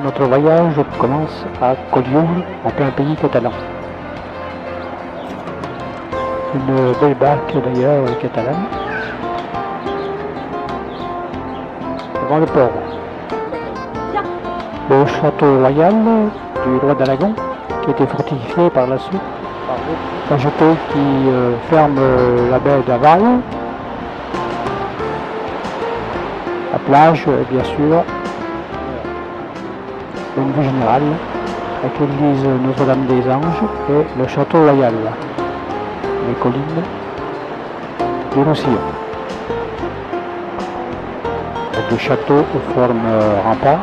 notre voyage commence à Collioure, en plein pays catalan. Une belle barque d'ailleurs catalane. Devant le port. Le château royal du roi d'Aragon, qui a été fortifié par la suite. Un château qui ferme la baie d'Aval. La plage, bien sûr. Une vue générale avec l'église Notre-Dame des Anges et le château royal. Les collines du Roussillon. Le château aux formes remparts.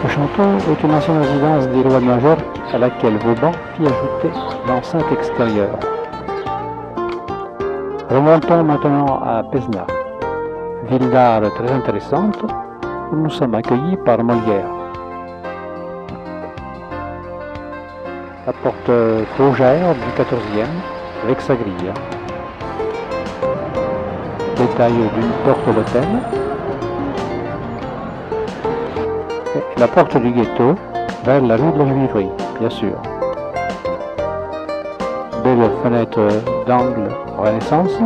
Le château est une ancienne résidence des rois de Majorque à laquelle Vauban fit ajouter l'enceinte extérieure. Remontons maintenant à Pézenas, ville d'art très intéressante où nous sommes accueillis par Molière. La porte Fougère du XIVe avec sa grille. Détail d'une porte d'hôtel. Et la porte du ghetto vers la rue de la Juiverie, bien sûr. Belle fenêtre d'angle Renaissance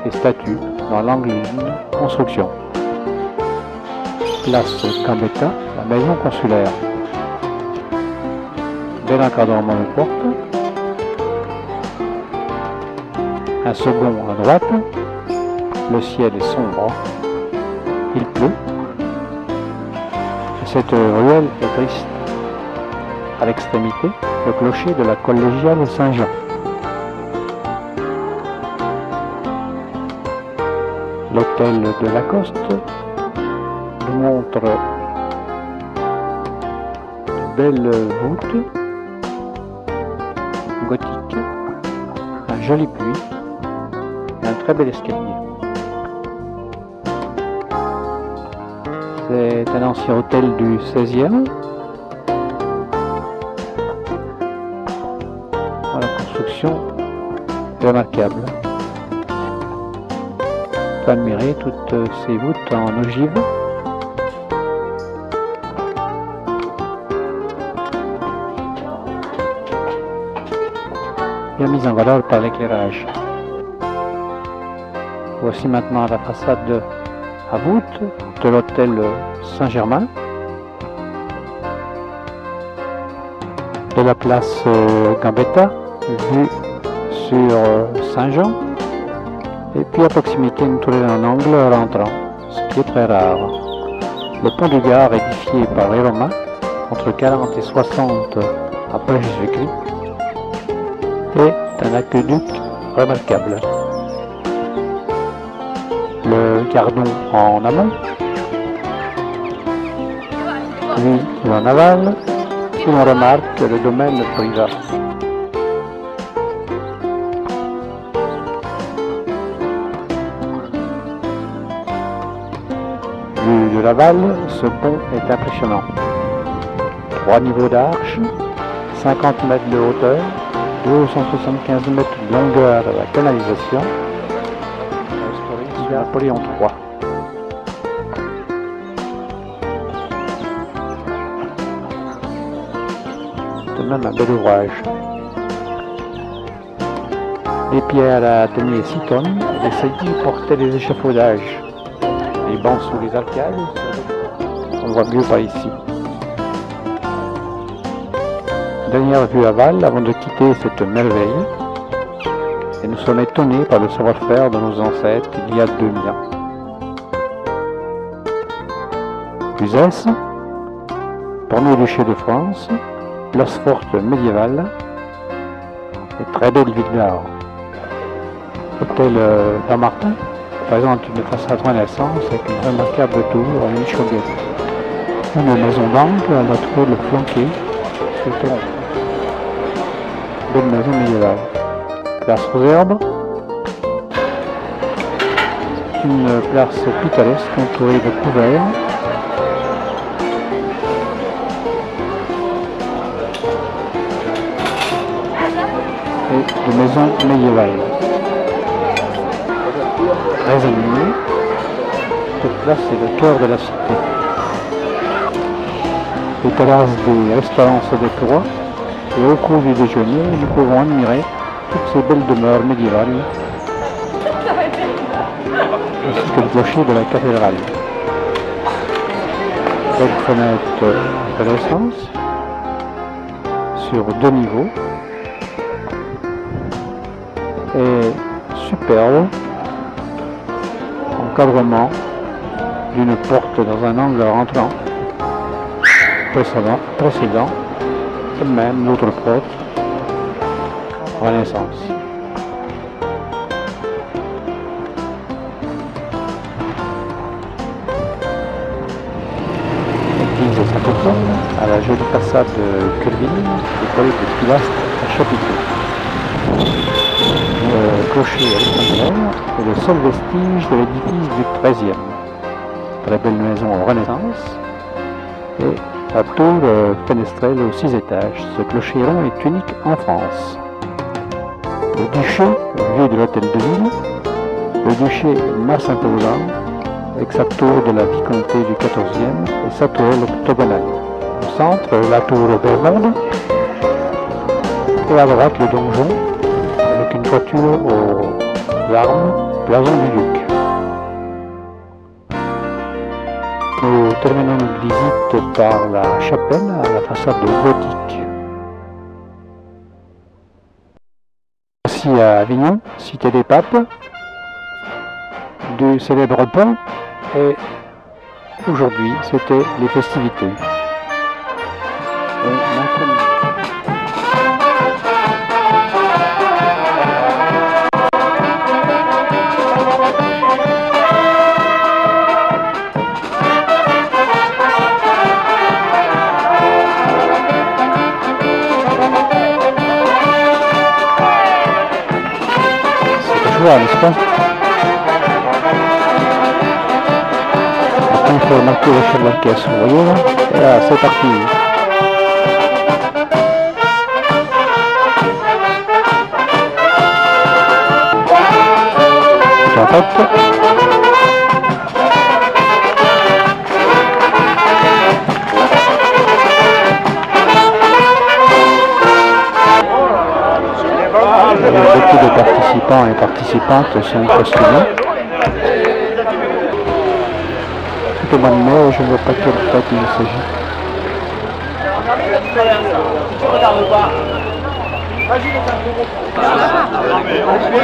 et statue dans l'angle d'une construction. Place Gambetta, la maison consulaire. Bel encadrement de porte. Un second à droite. Le ciel est sombre. Il pleut. Cette ruelle est triste. À l'extrémité, le clocher de la collégiale Saint-Jean. L'hôtel de Lacoste nous montre de belles voûtes gothiques, un joli puits et un très bel escalier. C'est un ancien hôtel du XVIe. La construction est remarquable. On peut admirer toutes ces voûtes en ogive. Bien mise en valeur par l'éclairage. Voici maintenant la façade à voûte de l'hôtel Saint-Germain, de la place Gambetta, vue sur Saint-Jean, et puis à proximité une tourelle en angle rentrant, ce qui est très rare. Le pont du Gard, édifié par les Romains entre 40 et 60 après Jésus-Christ, est un aqueduc remarquable. Le Gardon en amont, puis en aval, où l'on remarque le domaine privé. Vu de l'aval, ce pont est impressionnant. 3 niveaux d'arches, 50 mètres de hauteur, 275 mètres de longueur de la canalisation, restaurée sous Napoléon III. Même un bel ouvrage. Les pierres à tenir 6 tonnes, les saillies portaient des échafaudages. Les bancs sous les arcades, on voit mieux par ici. Dernière vue aval avant de quitter cette merveille, et nous sommes étonnés par le savoir-faire de nos ancêtres il y a 2000 ans. Uzès, Porno-Duché de France, place forte médiévale et très belle ville d'art. Hôtel Dammartin présente une façade Renaissance avec une remarquable tour et une chaudière. Une maison d'angle à notre tour flanquée sur le terrain. Belle maison médiévale. Place aux herbes. Une place pittoresque entourée de couverts. Et de maisons médiévales. Très animée, cette place est le cœur de la cité. les terrasses des restaurants se déploient et au cours du déjeuner, nous pouvons admirer toutes ces belles demeures médiévales ainsi que le clocher de la cathédrale. Belle fenêtre Renaissance sur 2 niveaux et superbe encadrement d'une porte dans un angle rentrant précédent et même l'autre porte Renaissance. L'église Saint-Étienne à la jolie façade curviligne décorée de pilastres à chapiteaux. Le clocher rectangulaire est le seul vestige de l'édifice du XIIIe. Très belle maison Renaissance et la tour fenestrelle aux 6 étages. Ce clocher rond est unique en France. Le duché, vue de l'hôtel de ville, le duché masse imposant avec sa tour de la vicomté du XIVe et sa tour octogonale. Au centre, la tour Bermonde et à droite le donjon avec une toiture aux armes, blason du duc. Nous terminons notre visite par la chapelle à la façade gothique. Voici à Avignon, cité des papes, du célèbre pont, et aujourd'hui c'était les festivités. N'est-ce pas? Après, il faut marquer l'échelle de la caisse, vous voyez là? Et là, c'est parti. Tout en fait. Beaucoup de participants et participantes sont costumés. Tout au mois de mai, je ne vois pas quelle fête il s'agit.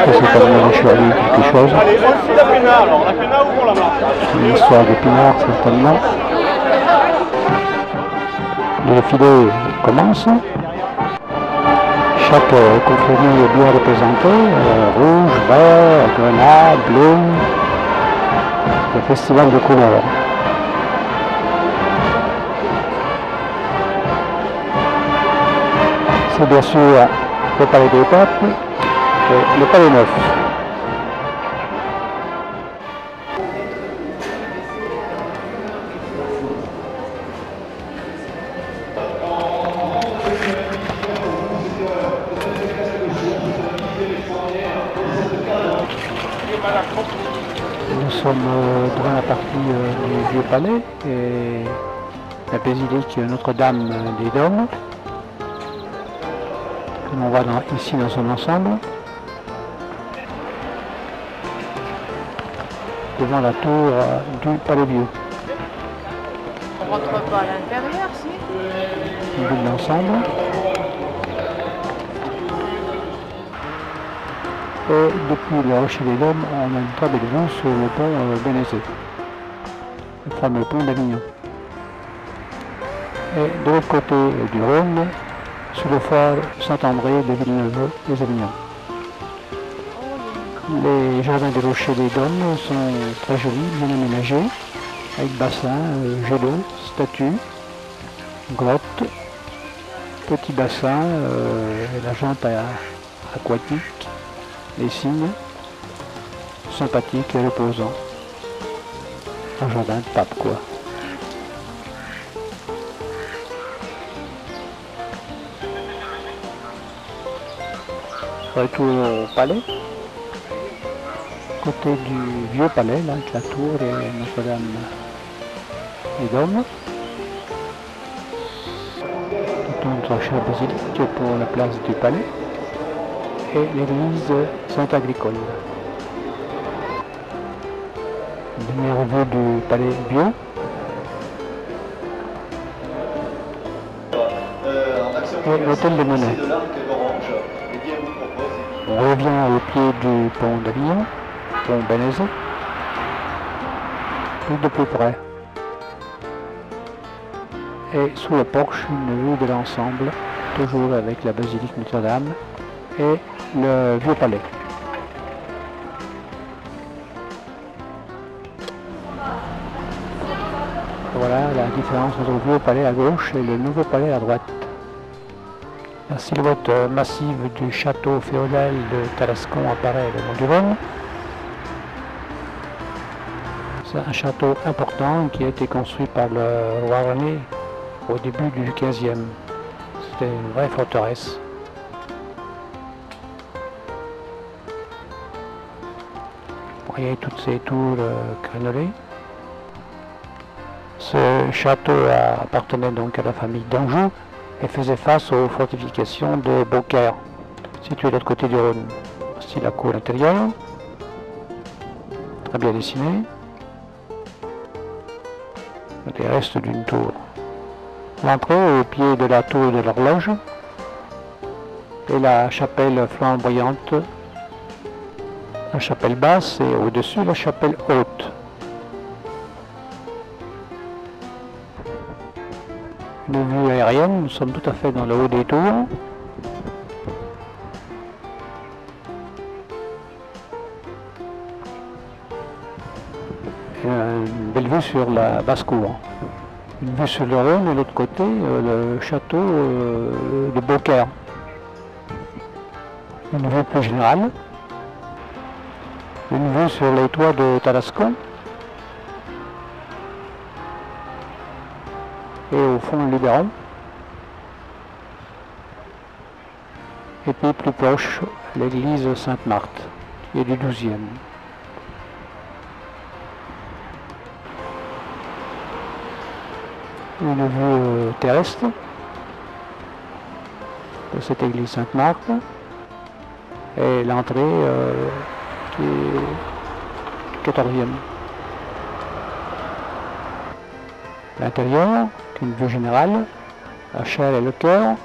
C'est pas le chevalier quelque chose. Une histoire d'épinards certainement. Le défilé commence. Chaque confrérie est bien représentée, rouge, vert, grenade, bleu, le festival de couleurs. C'est bien sûr le palais des papes et le palais neuf. Nous sommes devant la partie du Vieux Palais et la basilique Notre-Dame des Dômes, que l'on voit ici dans son ensemble. Devant la tour du Palais Vieux. On rentre pas à l'intérieur, si? On vit l'ensemble. Et depuis le Rocher des Dômes, on a une très belle vue sur le pont Bénézet, le fameux pont d'Avignon. Et de l'autre côté du Rhône, sous le phare Saint-André de Villeneuve les Avignon. Les jardins des Rochers des Dômes sont très jolis, bien aménagés, avec bassin, jet d'eau, statues, grottes, petits bassins, la jante aquatique. Les signes sympathiques et reposants. Un jardin de pape, quoi. Retour au palais. Côté du vieux palais, là, avec la tour et Notre-Dame des Dômes. notre chère basilique pour la place du palais et l'église Saint-Agricole. Dernière vue du palais bio. Et l'hôtel de Monet. On revient au pied du pont d'Avignon, pont Bénézet, plus de plus près. Et sous le porche, une vue de l'ensemble, toujours avec la basilique Notre-Dame et le vieux palais. Voilà la différence entre le vieux palais à gauche et le nouveau palais à droite. La silhouette massive du château féodal de Tarascon apparaît le long du Rhône. C'est un château important qui a été construit par le roi René au début du XVe. C'était une vraie forteresse. Vous voyez toutes ces tours crénelées. Ce château appartenait donc à la famille d'Anjou et faisait face aux fortifications de Beaucaire, situées de l'autre côté du Rhône. Voici la cour intérieure, très bien dessinée. Les restes d'une tour. L'entrée au pied de la tour de l'horloge et la chapelle flamboyante, la chapelle basse et au-dessus la chapelle haute. Une vue aérienne, nous sommes tout à fait dans le haut des tours. Et une belle vue sur la basse-cour. Une vue sur le Rhône et de l'autre côté, le château de Beaucaire. Une vue plus générale. Une vue sur les toits de Tarascon. Et au fond, le Luberon. Et puis plus proche, l'église Sainte-Marthe, qui est du XIIe. Une vue terrestre de cette église Sainte-Marthe et l'entrée qui est du XIVe. L'intérieur, une vue générale, la chaire et le chœur.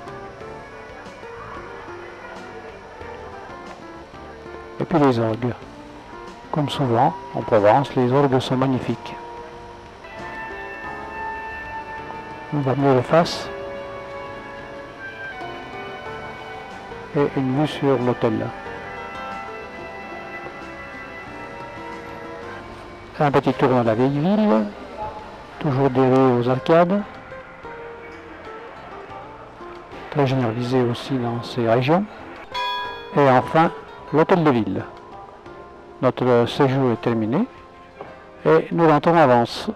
Et puis les orgues. Comme souvent en Provence, les orgues sont magnifiques. On va mieux de face. Et une vue sur l'hôtel. Un petit tour dans la vieille ville. Toujours des rues aux arcades. Très généralisé aussi dans ces régions. Et enfin, l'hôtel de ville. Notre séjour est terminé et nous rentrons en avance.